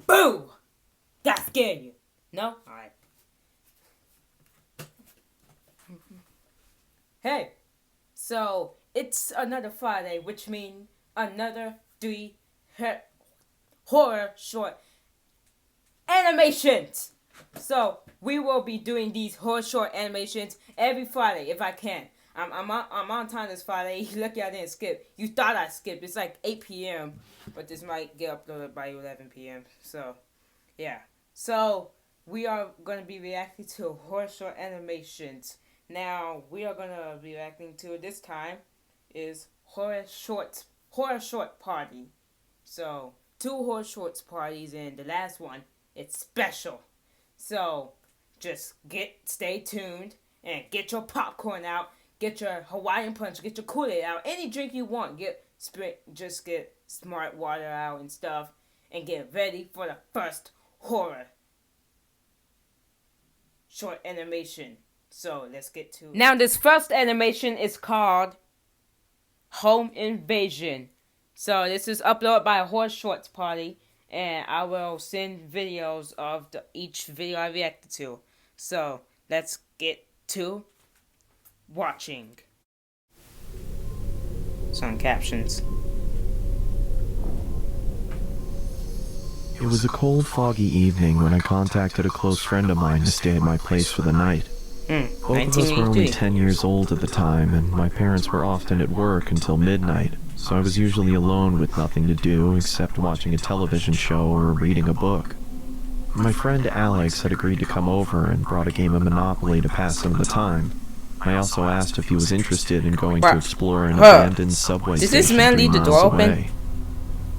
Boo! That scared you. No? Alright. Hey, so it's another Friday, which means another 3 horror short animations. So we will be doing these horror short animations every Friday if I can. I'm on time this Friday. Lucky I didn't skip. You thought I skipped. It's like 8 p.m. But this might get uploaded by 11 p.m. So, yeah. So, we are going to be reacting to horror short animations. Now, we are going to be reacting to this time is horror short party. So, 2 horror shorts parties and the last one, it's special. So, just stay tuned and get your popcorn out. Get your Hawaiian Punch, get your Kool-Aid out, any drink you want. Just get smart water out and stuff, and get ready for the first horror short animation. So let's get to it. Now this first animation is called Home Invasion. So this is uploaded by a Horror Shorts Party, and I will send videos of each video I reacted to. So let's get to watching. Some captions. It was a cold, foggy evening when I contacted a close friend of mine to stay at my place for the night. Both of us were only 10 years old at the time, and my parents were often at work until midnight, so I was usually alone with nothing to do except watching a television show or reading a book. My friend Alex had agreed to come over and brought a game of Monopoly to pass some of the time. I also asked if he was interested in going to explore an abandoned subway station. Does this man leave the door open?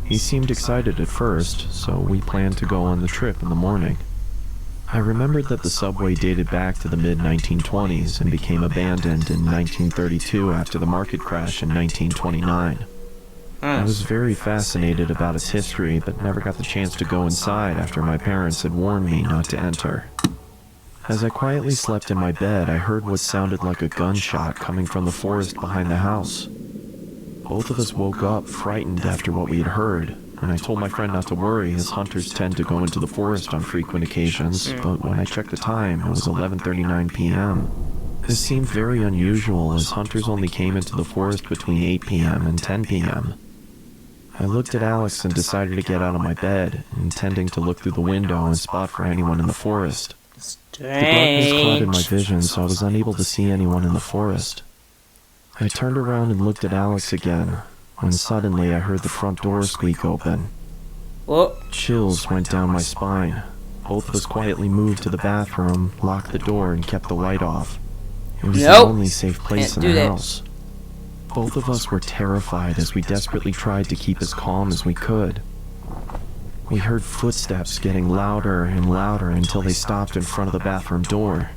He seemed excited at first, so we planned to go on the trip in the morning. I remembered that the subway dated back to the mid-1920s and became abandoned in 1932 after the market crash in 1929. I was very fascinated about its history, but never got the chance to go inside after my parents had warned me not to enter. As I quietly slept in my bed, I heard what sounded like a gunshot coming from the forest behind the house. Both of us woke up, frightened after what we had heard, and I told my friend not to worry, as hunters tend to go into the forest on frequent occasions, but when I checked the time, it was 11:39 p.m. This seemed very unusual, as hunters only came into the forest between 8 p.m. and 10 p.m. I looked at Alex and decided to get out of my bed, intending to look through the window and spot for anyone in the forest. The darkness clouded my vision, so I was unable to see anyone in the forest. I turned around and looked at Alex again, when suddenly I heard the front door squeak open. Chills went down my spine. Both of us quietly moved to the bathroom, locked the door, and kept the light off. It was the only safe place in the house. Both of us were terrified as we desperately tried to keep as calm as we could. We heard footsteps getting louder and louder until they stopped in front of the bathroom door.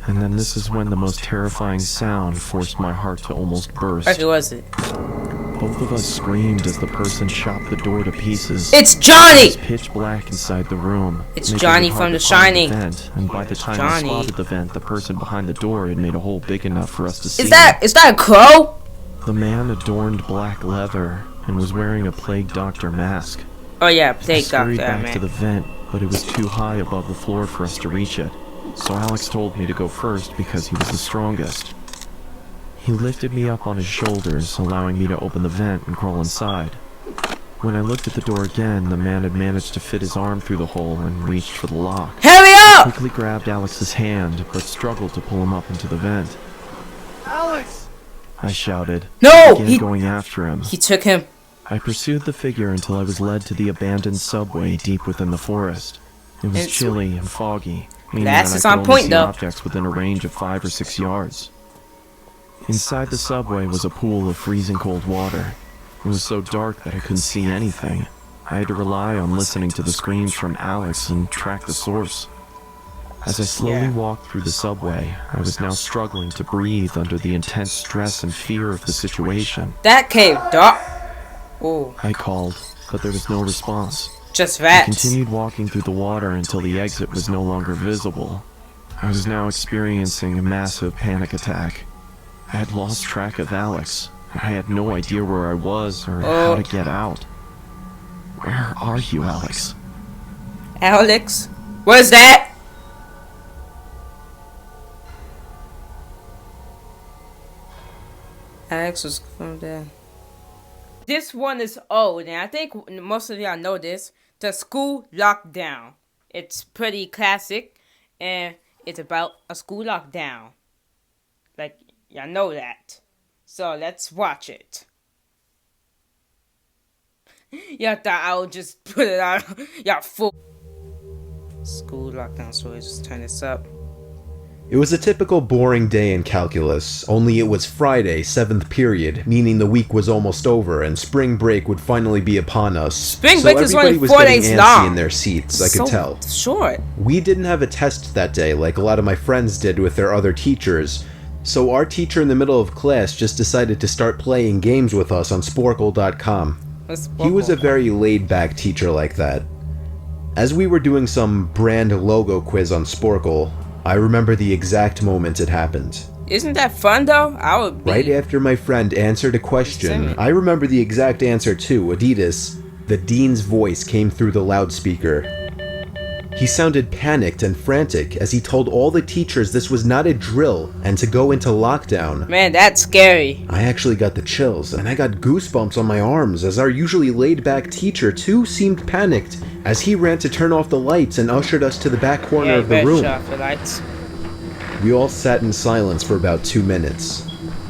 And then this is when the most terrifying sound forced my heart to almost burst. Who was it? Both of us screamed as the person chopped the door to pieces. It's Johnny! It was pitch black inside the room. It's Johnny from The Shining. And by the time I spotted the vent, the person behind the door had made a hole big enough for us to see. Is that a crow? The man adorned black leather and was wearing a plague doctor mask. Oh yeah, plague doctor. I scurried back to the vent, but it was too high above the floor for us to reach it. So Alex told me to go first because he was the strongest. He lifted me up on his shoulders, allowing me to open the vent and crawl inside. When I looked at the door again, the man had managed to fit his arm through the hole and reached for the lock. Hurry up! I quickly grabbed Alex's hand, but struggled to pull him up into the vent. Alex! I shouted. No! I began going after him. He took him. I pursued the figure until I was led to the abandoned subway deep within the forest. It was chilly and foggy, meaning that I could only see objects within a range of 5 or 6 yards. Inside the subway was a pool of freezing cold water. It was so dark that I couldn't see anything. I had to rely on listening to the screams from Alex and track the source. As I slowly walked through the subway, I was now struggling to breathe under the intense stress and fear of the situation. That cave, Doc. Ooh. I called, but there was no response. Just rats. I continued walking through the water until the exit was no longer visible. I was now experiencing a massive panic attack. I had lost track of Alex. I had no idea where I was or how to get out. Where are you, Alex? Alex? What is that? Alex was from there. This one is old, and I think most of y'all know this. The School Lockdown. It's pretty classic, and it's about a school lockdown. Like, y'all know that. So let's watch it. Y'all thought I would just put it on. Y'all fool. School lockdown, so let's just turn this up. It was a typical boring day in calculus, only it was Friday, 7th period, meaning the week was almost over and spring break would finally be upon us. Spring break is only 4 days long. So everybody was getting antsy in their seats, I could tell. Short. We didn't have a test that day like a lot of my friends did with their other teachers, so our teacher in the middle of class just decided to start playing games with us on Sporkle.com. He was a very laid-back teacher like that. As we were doing some brand logo quiz on Sporkle, I remember the exact moment it happened. Isn't that fun though? I would be. Right after my friend answered a question, I remember the exact answer too, Adidas. The dean's voice came through the loudspeaker. He sounded panicked and frantic as he told all the teachers this was not a drill and to go into lockdown. Man, that's scary. I actually got the chills and I got goosebumps on my arms as our usually laid-back teacher too seemed panicked as he ran to turn off the lights and ushered us to the back corner of the room. Off the lights. We all sat in silence for about 2 minutes,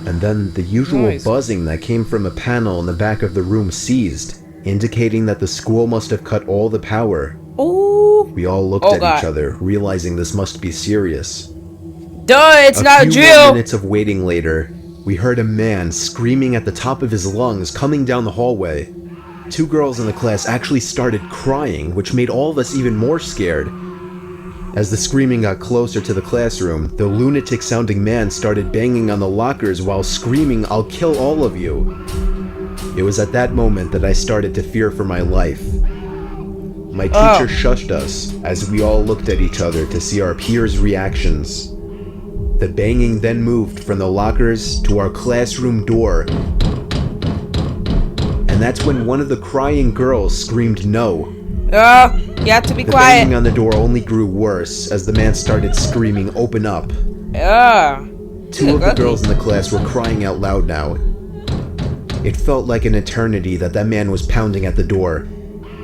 and then the usual buzzing that came from a panel in the back of the room ceased, indicating that the school must have cut all the power. Ooh. We all looked at each other, realizing this must be serious. Duh, it's not a drill! A few minutes of waiting later, we heard a man screaming at the top of his lungs coming down the hallway. 2 girls in the class actually started crying, which made all of us even more scared. As the screaming got closer to the classroom, the lunatic-sounding man started banging on the lockers while screaming, "I'll kill all of you." It was at that moment that I started to fear for my life. My teacher shushed us as we all looked at each other to see our peers' reactions. The banging then moved from the lockers to our classroom door, and that's when one of the crying girls screamed no. You have to be quiet. The banging on the door only grew worse as the man started screaming, "Open up." 2 of the girls in the class were crying out loud now. It felt like an eternity that man was pounding at the door,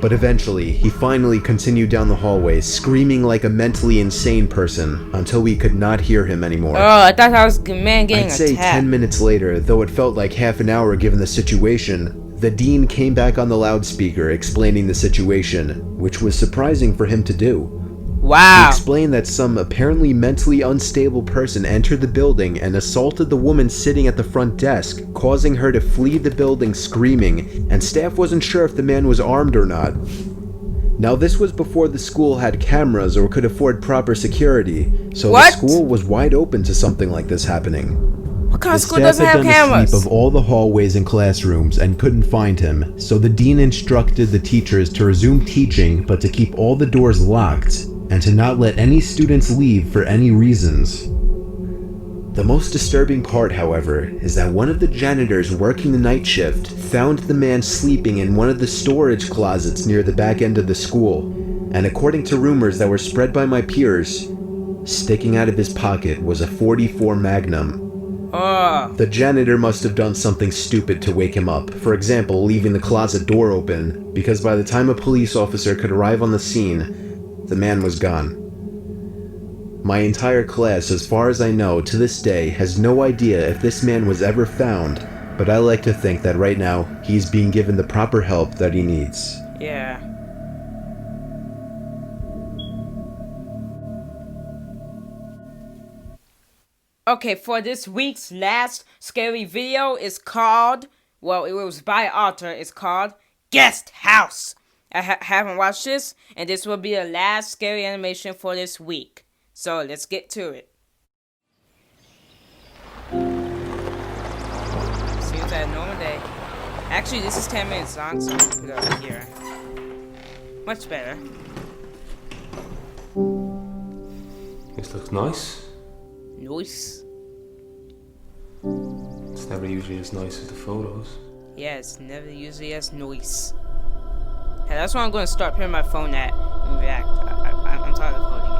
but eventually he finally continued down the hallway, screaming like a mentally insane person until we could not hear him anymore. I thought I was man getting I'd say attacked. 10 minutes later, though it felt like half an hour given the situation, the dean came back on the loudspeaker explaining the situation, which was surprising for him to do. Wow. He explained that some apparently mentally unstable person entered the building and assaulted the woman sitting at the front desk, causing her to flee the building screaming, and staff wasn't sure if the man was armed or not. Now this was before the school had cameras or could afford proper security, so the school was wide open to something like this happening. What kind of school doesn't have cameras? The staff had done a sweep of all the hallways and classrooms and couldn't find him, so the dean instructed the teachers to resume teaching but to keep all the doors locked and to not let any students leave for any reasons. The most disturbing part, however, is that one of the janitors working the night shift found the man sleeping in one of the storage closets near the back end of the school, and according to rumors that were spread by my peers, sticking out of his pocket was a .44 Magnum. The janitor must have done something stupid to wake him up, for example, leaving the closet door open, because by the time a police officer could arrive on the scene, the man was gone. My entire class, as far as I know, to this day, has no idea if this man was ever found, but I like to think that right now, he's being given the proper help that he needs. Yeah. Okay, for this week's last scary video is called, well, it was by author, it's called Guest House. I haven't watched this, and this will be the last scary animation for this week. So let's get to it. Seems like a normal day. Actually, this is 10 minutes long, so we'll put it over here. Much better. This looks nice. Nice. It's never usually as nice as the photos. Yeah, it's never usually as nice. Yeah, that's why I'm gonna start putting my phone at and react. I'm tired of holding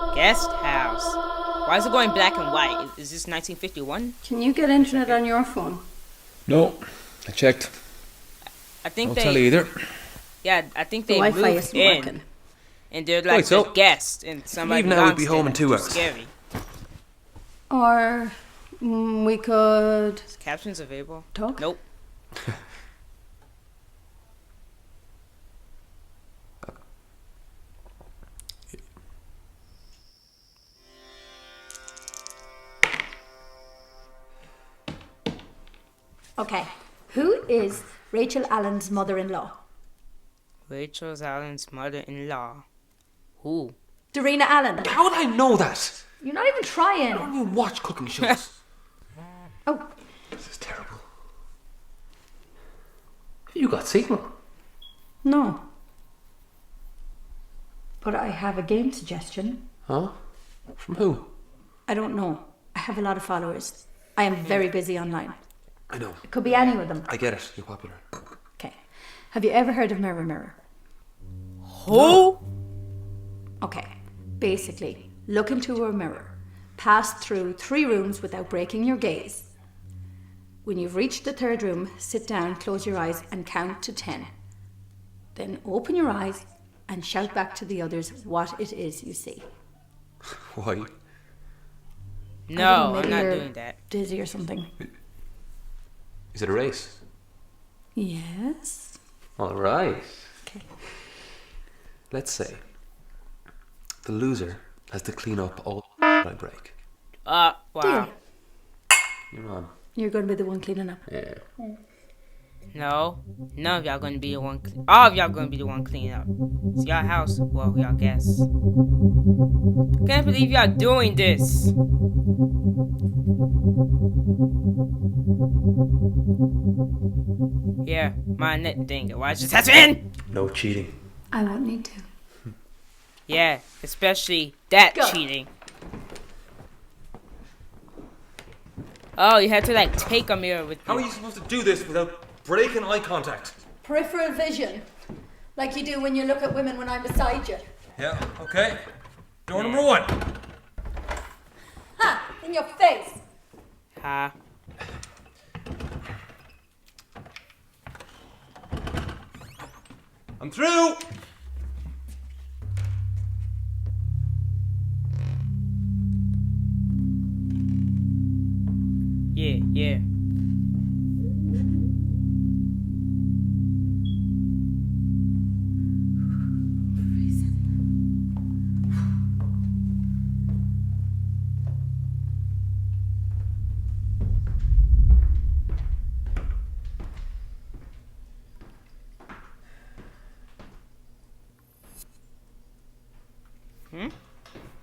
it. Guest house. Why is it going black and white? Is this 1951? Can you get internet on your phone? No, I checked. I think Don't tell you either. Yeah, I think The they Wi-Fi moved isn't in, working. and they're like so the guests, and somebody leave now, we'll be belongs home in there. 2 It's hours. Scary. Or we could Is captions available? talk? Nope. Okay. Who is Rachel Allen's mother-in-law? Rachel Allen's mother-in-law. Who? Darina Allen. How would I know that? You're not even trying. I don't even watch cooking shows. Oh, This is terrible. You got signal. no. But I have a game suggestion. Huh? From who? I don't know. I have a lot of followers. I am very busy online. I know. It could be any of them. I get it. You're popular. Okay. Have you ever heard of Mirror Mirror? Who? Okay. Basically, look into a mirror. Pass through 3 rooms without breaking your gaze. When you've reached the 3rd room, sit down, close your eyes, and count to 10. Then open your eyes and shout back to the others what it is you see. Why? I don't No, know, I'm maybe not you're doing that. Dizzy or something. Is it a race? Yes. All right. Okay. Let's say the loser has to clean up all the I break. Wow. Deal. You're on. You're going to be the one cleaning up. Yeah. No, none of y'all gonna be the one. All of y'all gonna be the one cleaning up. It's y'all house. Well, y'all guess. Can't believe y'all doing this. Yeah, my net thing. Why just has in? No cheating. I won't need to. Yeah, especially that Go. cheating. Oh, you had to like take a mirror with How are you. you supposed to do this without breaking eye contact? Peripheral vision. Like you do when you look at women when I'm beside you. Yeah, okay. Door number 1. Ha! In your face! Ha. I'm through! Yeah, yeah.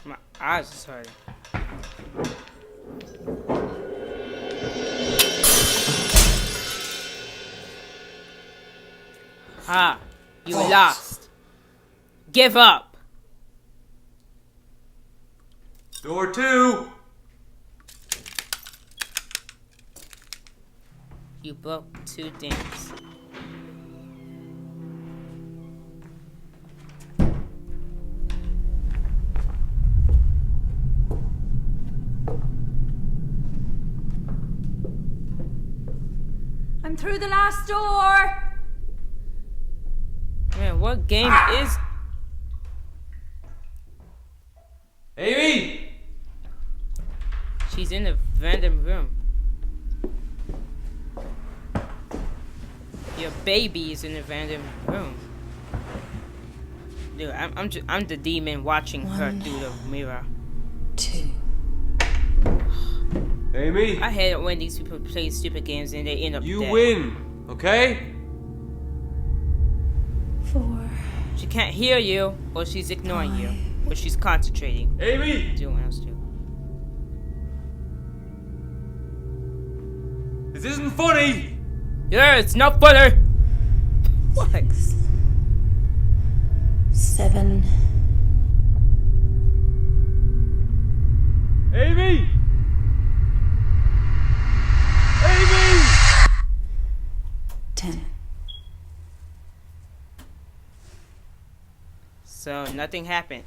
My eyes are hurting. Ah, you lost. Give up. Door 2! You broke 2 things. I'm through the last door! Man, what game is... Amy! She's in a random room. Your baby is in a random room. Dude, I'm the demon watching her through the mirror. 2. Amy! I hate it when these people play stupid games and they end up You dead. win, okay? 4. She can't hear you, or she's ignoring you, or she's concentrating. Amy! Doing what else to do. This isn't funny! Yeah, it's not funny! What? 7. Amy! Amy! 10. So nothing happened.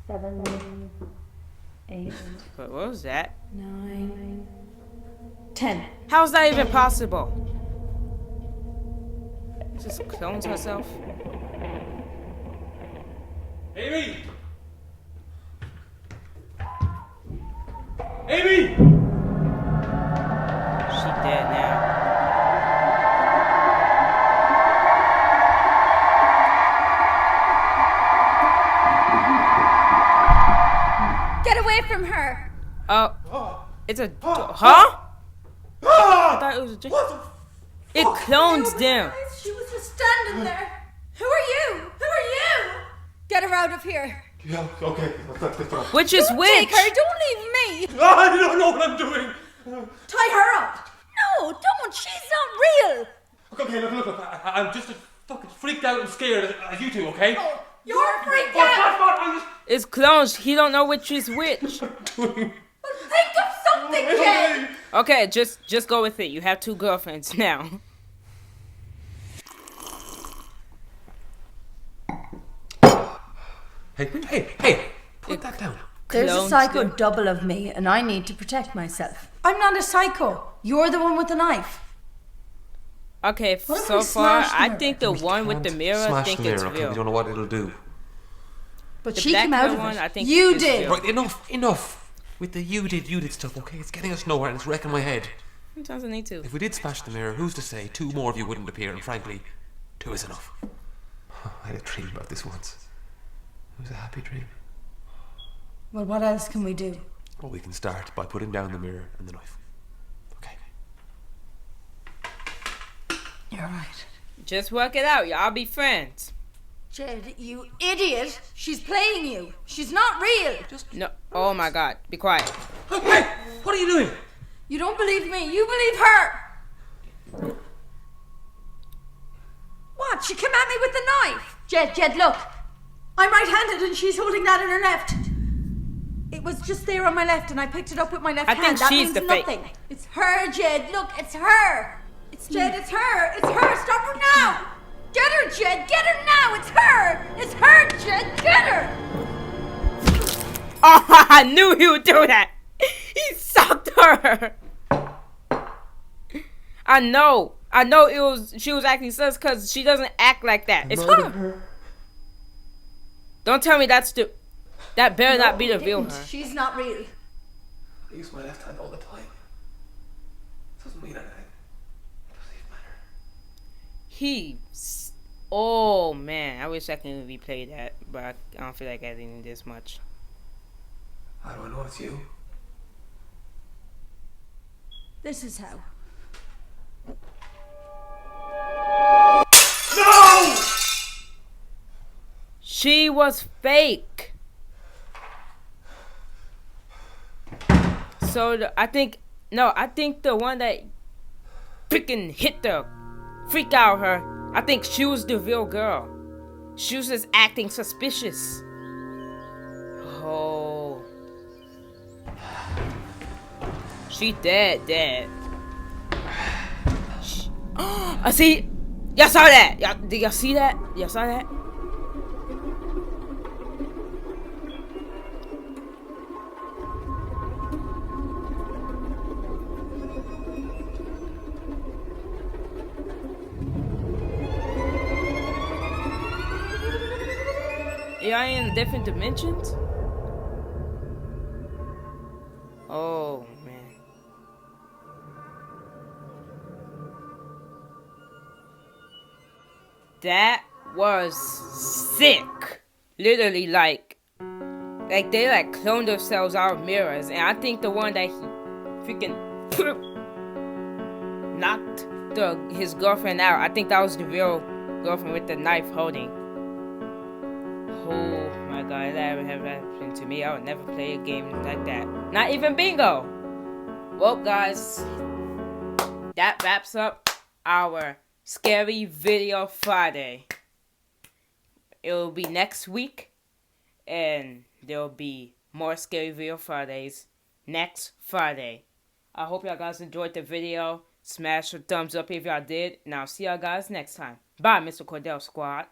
Seven, 8, But what was that? 9, 10. How's that even possible? Just clones herself? Amy! Amy! She dead now. Get away from her! Oh, it's a huh? I thought it was a dream. It clones them. She was just standing there. Who are you? Who are you? Get her out of here. Yeah, okay. Which is Take which? her. Don't leave me. I don't know what I'm doing. Tie her up. No, don't. She's not real. Okay, look. I'm just as fucking freaked out and scared as you two, okay? Oh, you're freaked out. What? I'm just... It's clones. He don't know which is which. Well, think of something, Jed. Okay, just go with it. You have 2 girlfriends now. Hey, put that down. There's a Clones psycho them. double of me, and I need to protect myself. I'm not a psycho. You're the one with the knife. Okay, What if so we far, smash the I mirror? think the one with the mirror, I Smash think the it's mirror, okay? real. We don't know what it'll do. But The she black came out mirror of one, it. I think You is did. real. Right, enough. With the you did stuff, okay? It's getting us nowhere and it's wrecking my head. Sometimes I need to. If we did smash the mirror, who's to say 2 more of you wouldn't appear? And frankly, 2 is enough. I had a dream about this once. It was a happy dream. Well, what else can we do? Well, we can start by putting down the mirror and the knife. Okay. You're right. Just work it out. Y'all be friends. Jed, you idiot. She's playing you. She's not real. No. Oh my God. Be quiet. Hey! What are you doing? You don't believe me. You believe her. What? She came at me with the knife. Jed, look. I'm right-handed and she's holding that in her left. It was just there on my left and I picked it up with my left I hand. think That she's means the fake. nothing. It's her, Jed. Look, it's her. It's Jed, it's her. It's her. Stop her now. Get her, Jed. Get her now. It's her. It's her, Jed. Get her. Oh, I knew he would do that. He sucked her. I know it was. She was acting sus because she doesn't act like that. It's her. Don't tell me that's the. That better not be the real her. She's not real. I use my left hand all the time. It doesn't mean anything. It doesn't even matter. Oh man, I wish I could replay that, but I don't feel like editing this much. How do I know it's you? This is how. No! She was fake. So I think the one that freaking hit the freak out her. I think she was the real girl. She was just acting suspicious. Oh, she dead. I see. Y'all saw that? Did y'all see that? Y'all saw that? Y'all in different dimensions? Oh man. That was sick. Literally like they like cloned themselves out of mirrors, and I think the one that he freaking knocked his girlfriend out, I think that was the real girlfriend with the knife holding. Oh my god, that ever happened to me, I would never play a game like that. Not even bingo! Well guys, that wraps up our Scary Video Friday. It will be next week, and there will be more Scary Video Fridays next Friday. I hope y'all guys enjoyed the video. Smash a thumbs up if y'all did. And I'll see y'all guys next time. Bye, Mr. Cordell Squad.